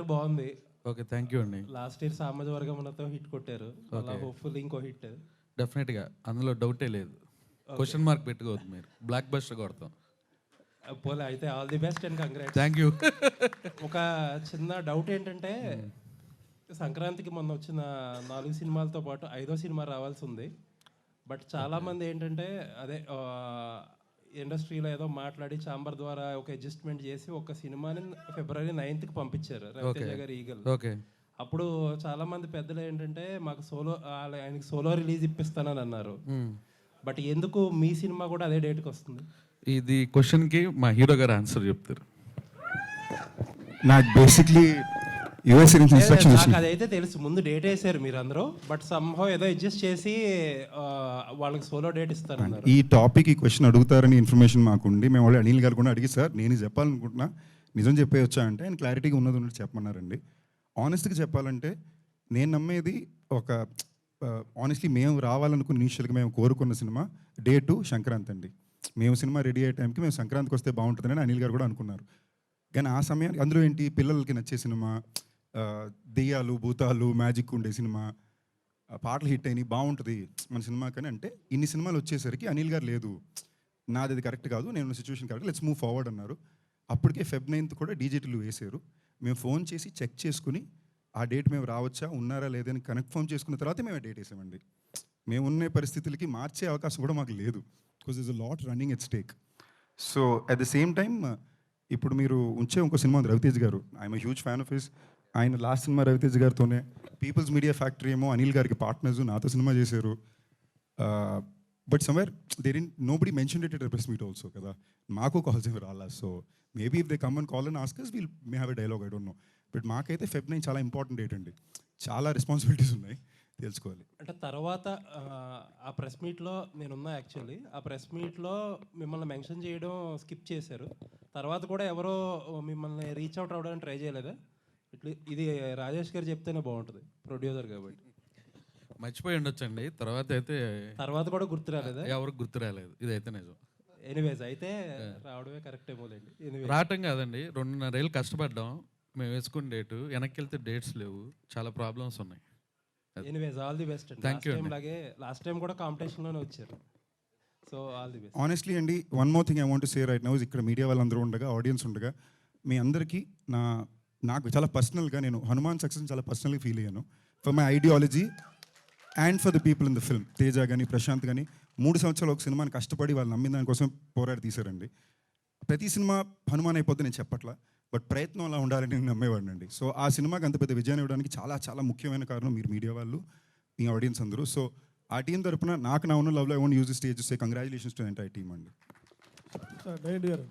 బాగుంది. Okay, thank you అండి. Last year సామాజిక వర్గంతో హిట్ కొట్టారు. అలా హోప్ఫుల్లీ ఇంకో హిట్. డెఫినెట్గా అందులో డౌటే లేదు. క్వశ్చన్ మార్క్ పెట్టుకోవద్దు, మీరు బ్లాక్ బస్టర్ కొడతాం. పోలే అయితే all the best and congrats. Thank you. ఒక చిన్న డౌట్ ఏంటంటే సంక్రాంతికి మొన్న వచ్చిన 4 సినిమాలతో పాటు 5వ సినిమా రావాల్సి ఉంది. బట్ చాలామంది ఏంటంటే అదే ఇండస్ట్రీలో ఏదో మాట్లాడి చాంబర్ ద్వారా ఒక అడ్జస్ట్మెంట్ చేసి ఒక సినిమాని February 9th పంపించారు, రవితేజ గారి ఈగల్. ఓకే, అప్పుడు చాలా మంది పెద్దలు ఏంటంటే మాకు సోలో, ఆయనకి సోలో రిలీజ్ ఇప్పిస్తానని అన్నారు. బట్ ఎందుకు మీ సినిమా కూడా అదే డేట్కి వస్తుంది? ఇది క్వశ్చన్కి మా హీరో గారు ఆన్సర్ చెప్తారు. నాకు బేసిక్లీ యూఎస్ఏ నుంచి ఇన్స్ట్రక్షన్ నాకు అదైతే తెలుసు, ముందు డేట్ వేసారు మీరు అందరూ. బట్ సంహౌ ఏదో అడ్జస్ట్ చేసి వాళ్ళకి సోలో డేట్ ఇస్తారన్నారు. ఈ టాపిక్ ఈ క్వశ్చన్ అడుగుతారని ఇన్ఫర్మేషన్ మాకుండి మేము వాళ్ళు అనిల్ గారు కూడా అడిగి, సార్ నేను చెప్పాలనుకుంటున్నా, నిజం చెప్పేయచ్చా అంటే ఆయన క్లారిటీగా ఉన్నది ఉన్నట్టు చెప్పమన్నారండి. ఆనెస్ట్గా చెప్పాలంటే నేను నమ్మేది ఒక ఆనెస్ట్లీ మేము రావాలనుకున్న ఇనిషియల్గా మేము కోరుకున్న సినిమా డే 2 సంక్రాంతి అండి. మేము సినిమా రెడీ అయ్యే టైంకి మేము సంక్రాంతికి వస్తే బాగుంటుందని అనిల్ గారు కూడా అనుకున్నారు. కానీ ఆ సమయానికి అందులో ఏంటి, పిల్లలకి నచ్చే సినిమా, దెయ్యాలు భూతాలు మ్యాజిక్ ఉండే సినిమా, పాటలు హిట్ అయినాయి, బాగుంటుంది మన సినిమా. కానీ అంటే ఇన్ని సినిమాలు వచ్చేసరికి అనిల్ గారు లేదు, నాది అది కరెక్ట్ కాదు, నేను situation correct, let's move forward అన్నారు. అప్పటికే Feb 9th కూడా డీజేటీలు వేశారు. మేము ఫోన్ చేసి చెక్ చేసుకుని ఆ డేట్ మేము రావచ్చా ఉన్నారా లేదని కన్ఫర్మ్ చేసుకున్న తర్వాత మేము ఆ డేట్ వేసామండి. మేము ఉన్న పరిస్థితులకి మార్చే అవకాశం కూడా మాకు లేదు, because is a lot running at stake. So at the same time ఇప్పుడు మీరు ఉంచే ఇంకో సినిమా ఉంది Raviteja garu, I'm huge fan of his. ఆయన లాస్ట్ సినిమా రవితేజ్ గారితోనే, పీపుల్స్ మీడియా ఫ్యాక్టరీ ఏమో అనిల్ గారికి పార్ట్నర్స్, నాతో సినిమా చేశారు. But somewhere there in nobody mention it at press meet also కదా, మాకు కాల్స్ ఏమి రాలా. So maybe if they come and call and ask will may have a dialogue, I don't know. But మాకైతే Feb 9 చాలా important date అండి, చాలా responsibilities ఉన్నాయి, తెలుసుకోవాలి. అంటే తర్వాత ఆ ప్రెస్ మీట్లో నేనున్నా, యాక్చువల్లీ ఆ ప్రెస్ మీట్లో మిమ్మల్ని మెన్షన్ చేయడం స్కిప్ చేశారు. తర్వాత కూడా ఎవరో మిమ్మల్ని రీచ్ అవుట్ అవ్వడానికి ట్రై చేయలేదా? ఇది రాజేష్ గారు చెప్తేనే బాగుంటుంది, ప్రొడ్యూసర్ కాబట్టి. మర్చిపోయి ఉండొచ్చండి. తర్వాత కూడా గుర్తు రాలేదా? ఎవరికి గుర్తు రాలేదు, ఇదైతే నిజం. ఎనీవేస్ అయితే రావడమే కరెక్ట్ ఏమోలేండి. రావటం కాదండి, 2.5 ఏళ్ళు కష్టపడ్డాం. మేము వేసుకున్న డేటు వెనక్కి వెళ్తే డేట్స్ లేవు, చాలా ప్రాబ్లమ్స్ ఉన్నాయి. Anyways all the best. Thank you. అలాగే లాస్ట్ టైం కూడా కాంపిటీషన్లోనే వచ్చారు. So all the best. Honestly అండి, one more thing I want to say right now, ఇక్కడ మీడియా వాళ్ళందరూ ఉండగా, ఆడియన్స్ ఉండగా, మీ అందరికీ నాకు చాలా పర్సనల్గా నేను హనుమాన్ సక్సెస్ చాలా పర్సనల్గా ఫీల్ అయ్యాను, for my ideology and for the people in the film. Teja కానీ ప్రశాంత్ కానీ 3 సంవత్సరాలు ఒక సినిమాని కష్టపడి వాళ్ళు నమ్మిన దానికోసం పోరాడి తీశారండి. ప్రతి సినిమా హనుమాన్ అయిపోద్ది నేను చెప్పట్లా, బట్ ప్రయత్నం అలా ఉండాలని నేను నమ్మేవాడిని అండి. సో ఆ సినిమాకి అంత పెద్ద విజయాన్ని ఇవ్వడానికి చాలా చాలా ముఖ్యమైన కారణం మీరు మీడియా వాళ్ళు, మీ ఆడియన్స్ అందరూ. సో ఆ టీం తరపున నాకు నా ఉన్న లవ్లో I want use the stage to say congratulations to entire team అండి.